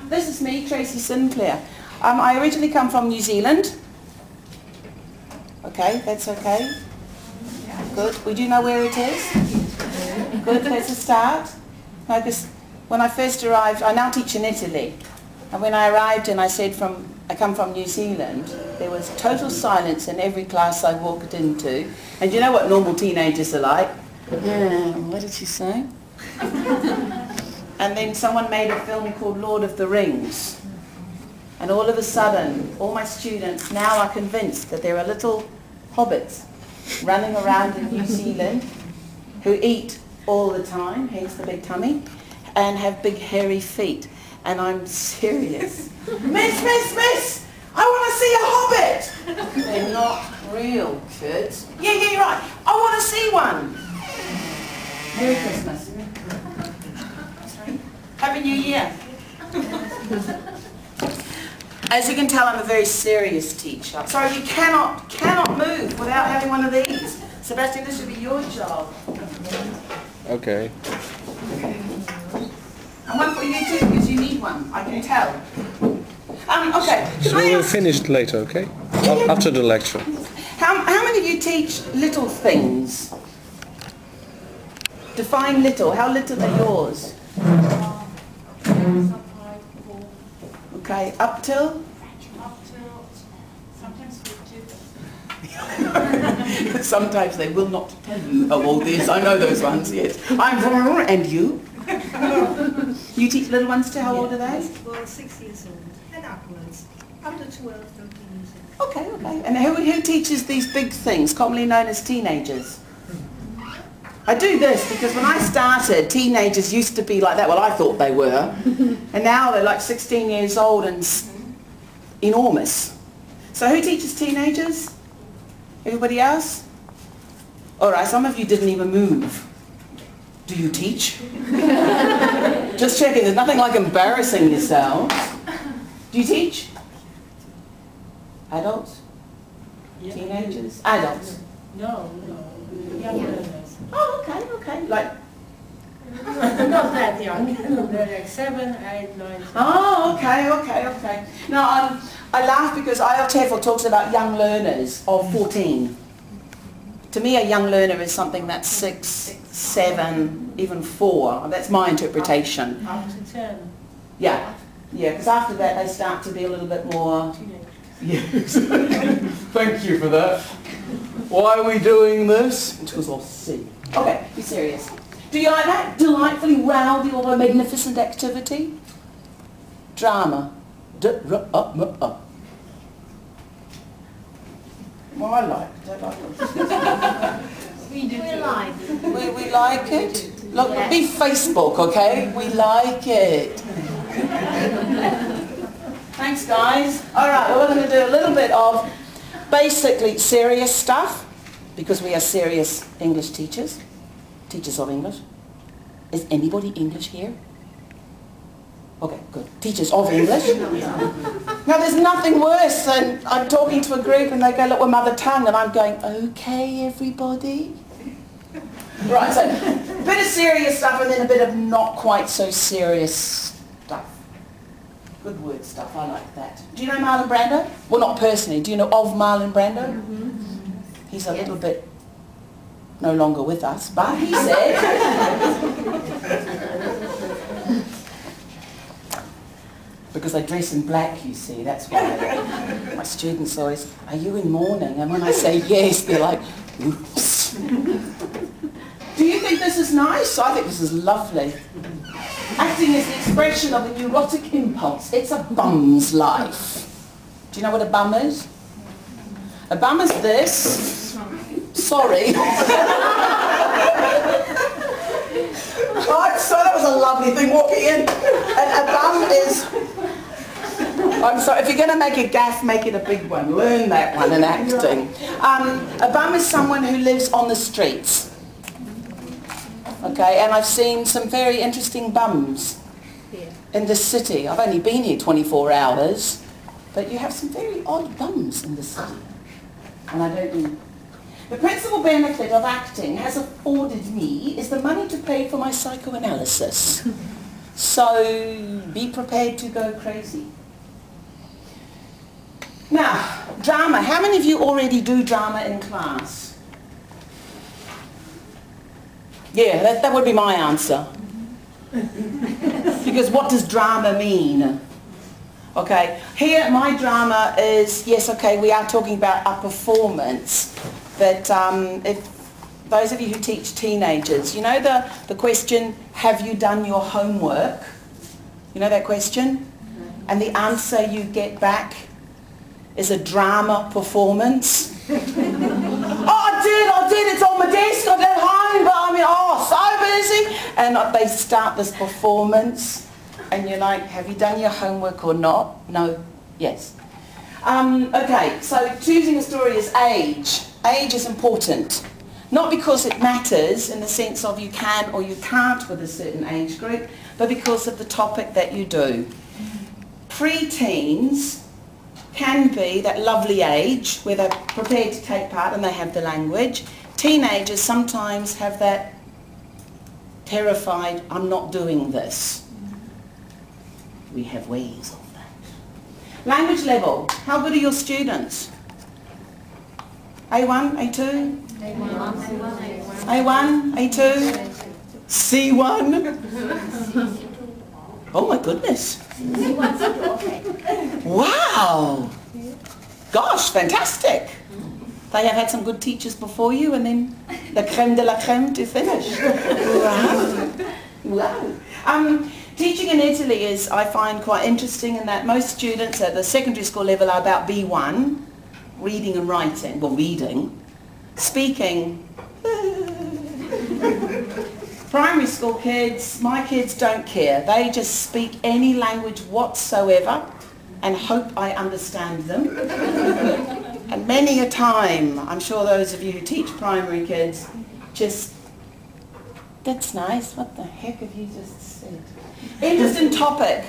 This is me, Tracey Sinclair. I originally come from New Zealand. Okay, that's okay. Good. We do know where it is. Good, that's a start. No, because when I first arrived, I now teach in Italy. And when I arrived and I said I come from New Zealand, there was total silence in every class I walked into. And you know what normal teenagers are like? What did she say? And then someone made a film called Lord of the Rings. And all of a sudden, all my students now are convinced that there are little hobbits running around in New Zealand who eat all the time, hence the big tummy, and have big hairy feet. And I'm serious. Miss, I want to see a hobbit. They're not real kids. Yeah, you're right. I want to see one. Merry Christmas. Happy New Year. As you can tell, I'm a very serious teacher. So you cannot move without having one of these. Sebastian, this should be your job. Okay. And one for you too, because you need one. I can tell. Okay. So we'll finish it later, okay? After the lecture. How many of you teach little things? Define little. How little are yours? Okay, up till? Sometimes 50. Sometimes they will not tell you how old it is. I know those ones, yes. And you? You teach little ones too? How old are they? Well, 6 years old and upwards. Up to 12, 13 years old. Okay. And who teaches these big things, commonly known as teenagers? I do this because when I started, teenagers used to be like that. Well, I thought they were. And now they're like 16 years old and enormous. So who teaches teenagers? Everybody else? All right, some of you didn't even move. Do you teach? Just checking, there's nothing like embarrassing yourselves. Do you teach? Adults? Yeah. Teenagers? Adults? No. Young learners. Oh, okay. Like, Not that young. They're like 7, 8, 9, 10. oh, okay. Now, I laugh because IATEFL talks about young learners of 14. To me, a young learner is something that's 6, 7, even 4. That's my interpretation. Up to 10. Yeah, because after that they start to be a little bit more... Yes. Thank you for that. Why are we doing this? Because I'll see. Okay, be serious. Do you like that? Delightfully rowdy or a magnificent activity? Drama. Well, I like it. We like We like it? Look, be Facebook, okay? We like it. Thanks, guys. All right, well, we're going to do a little bit of basically serious stuff, because we are serious English teachers of English. Is anybody English here? Okay, good. Teachers of English. Now, there's nothing worse than I'm talking to a group and they go, look, we're mother tongue, and I'm going, okay, everybody. Right, so a bit of serious stuff and then a bit of not quite so serious stuff. Good word stuff, I like that. Do you know Marlon Brando? Well, not personally. Do you know of Marlon Brando? He's a little bit no longer with us, but he said... because I dress in black, you see, that's why. My students always, are you in mourning? And when I say yes, they're like, oops. Do you think this is nice? I think this is lovely. Acting is the expression of a neurotic impulse. It's a bum's life. Do you know what a bum is? A bum is this. Sorry. Oh, so that was a lovely thing walking in. And a bum is... I'm sorry, if you're going to make a gaffe, make it a big one. Learn that one in acting. A bum is someone who lives on the streets. Okay, and I've seen some very interesting bums in this city. I've only been here 24 hours, but you have some very odd bums in the city. And I don't mean... The principal benefit of acting has afforded me is the money to pay for my psychoanalysis. So be prepared to go crazy. Now, drama. How many of you already do drama in class? Yeah, that would be my answer. Because what does drama mean? Okay, here my drama is, yes, okay, we are talking about a performance, but if those of you who teach teenagers, you know the question, have you done your homework? You know that question? And the answer you get back is a drama performance. Oh, I did, it's on my desk, I did home, but I mean, oh, so busy. And they start this performance. And you're like, have you done your homework or not? No, yes. Okay, so choosing a story is age. Age is important. Not because it matters in the sense of you can or you can't with a certain age group, but because of the topic that you do. Pre-teens can be that lovely age where they're prepared to take part and they have the language. Teenagers sometimes have that terrified, I'm not doing this. We have ways of that. Language level. How good are your students? A1, A2? A1, A2? C1? Oh my goodness. Wow. Gosh, fantastic. They have had some good teachers before you and then the creme de la creme to finish. Wow. Wow. Teaching in Italy is, I find, quite interesting in that most students at the secondary school level are about B1, reading and writing, well reading, speaking. Primary school kids, my kids don't care. They just speak any language whatsoever and hope I understand them. And many a time, I'm sure those of you who teach primary kids just, that's nice, what the heck have you just said? Interesting topic.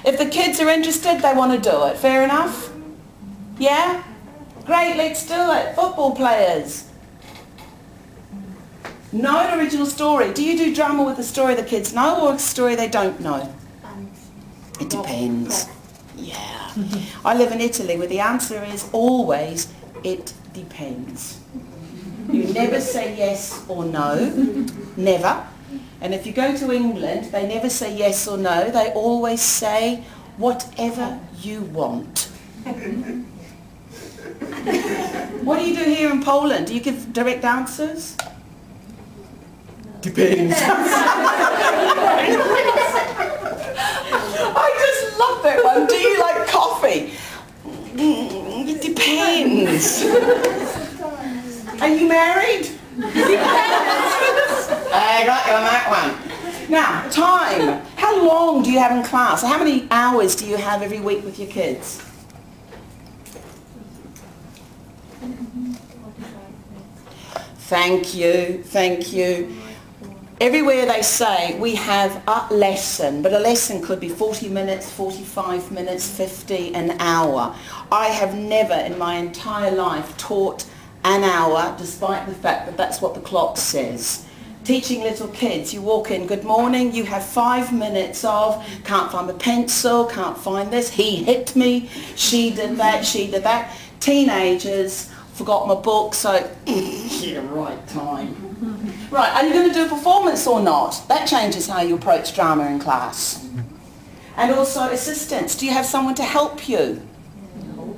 If the kids are interested, they want to do it. Fair enough? Yeah? Great, let's do it. Football players. Know an original story. Do you do drama with a story the kids know or a story they don't know? It depends. Yeah. I live in Italy where the answer is always, it depends. You never say yes or no. Never. And if you go to England, they never say yes or no. They always say whatever you want. What do you do here in Poland? Do you give direct answers? Depends. I just love that one. Do you like coffee? It depends. Are you married? I got you on that one. Now, time. How long do you have in class? How many hours do you have every week with your kids? Thank you, thank you. Everywhere they say we have a lesson, but a lesson could be 40 minutes, 45 minutes, 50, an hour. I have never in my entire life taught an hour, despite the fact that that's what the clock says. Teaching little kids, you walk in, good morning, you have 5 minutes of, can't find my pencil, can't find this, he hit me, she did that, she did that. Teenagers, forgot my book, so yeah, right time. Right, are you going to do a performance or not? That changes how you approach drama in class. And also assistance, do you have someone to help you?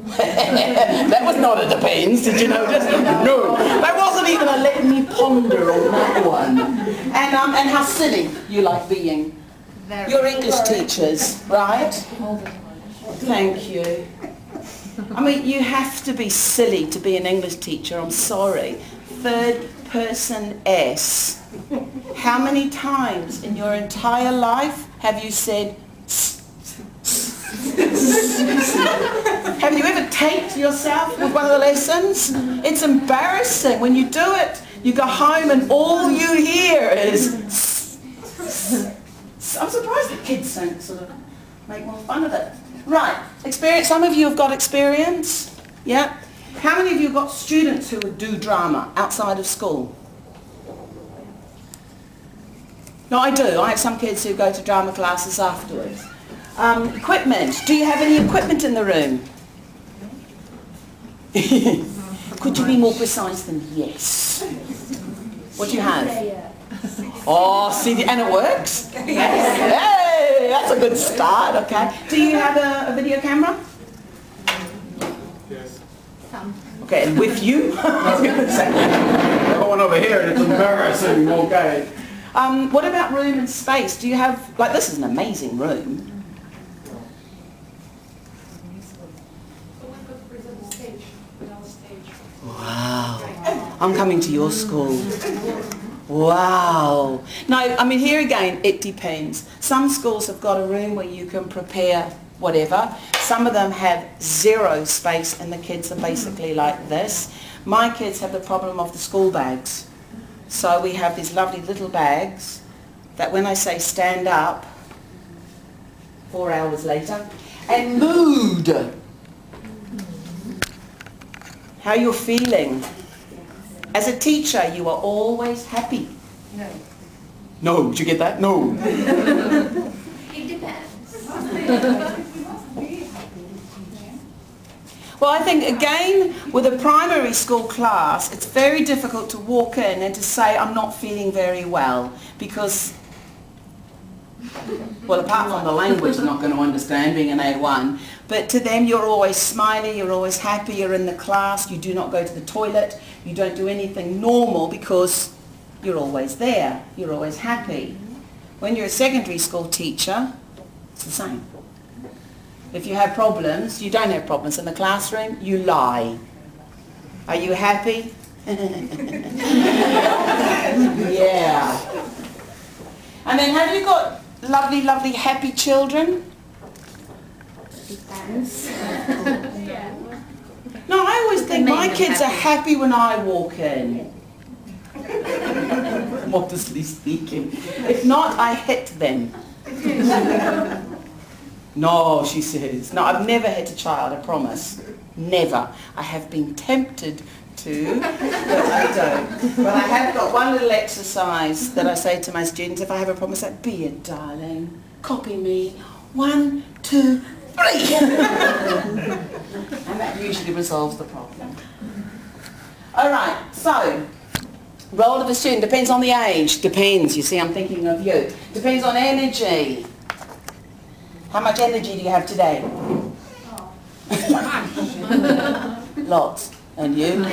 That was not a depends, did you notice? No, that wasn't even a let me ponder on that one. And how silly you like being. You're English teachers, right? Thank you. I mean, you have to be silly to be an English teacher, I'm sorry. Third person S. How many times in your entire life have you said have you ever taped yourself with one of the lessons? It's embarrassing. When you do it, you go home and all you hear is I'm surprised the kids don't sort of make more fun of it. Right, experience. Some of you have got experience. Yeah. How many of you have got students who would do drama outside of school? No, I do. I have some kids who go to drama classes afterwards. Equipment. Do you have any equipment in the room? Could you be more precise than yes? What do you have? Oh, see, and it works? Hey, that's a good start, okay. Do you have a video camera? Yes. Okay, and with you? I was going to say, I got one over here and it's embarrassing, okay. What about room and space? Do you have, like, this is an amazing room. Wow, I'm coming to your school. Wow. No, I mean, here again, it depends. Some schools have got a room where you can prepare whatever. Some of them have zero space and the kids are basically like this. My kids have the problem of the school bags. So we have these lovely little bags that when I say stand up, 4 hours later, and mood. How you're feeling. As a teacher, you are always happy. No. No, did you get that? No. It depends. Well, I think, again, with a primary school class, it's very difficult to walk in and to say, I'm not feeling very well, because, well, apart from the language, they're not going to understand being an A1, but to them, you're always smiling, you're always happy, you're in the class, you do not go to the toilet, you don't do anything normal because you're always there, you're always happy. When you're a secondary school teacher, it's the same. If you have problems, you don't have problems in the classroom, you lie. Are you happy? Yeah. And then have you got lovely, lovely, happy children? Depends. No, I always think my kids are happy when I walk in. Modestly speaking. If not, I hit them. No, she says. No, I've never hit a child, I promise. Never. I have been tempted to, but I don't. But I have got one little exercise that I say to my students, if I have a problem, I say, be it, darling, copy me. 1, 2, 3. And that usually resolves the problem. All right, so, role of a student depends on the age. Depends, you see, I'm thinking of you. Depends on energy. How much energy do you have today? Lots. And you?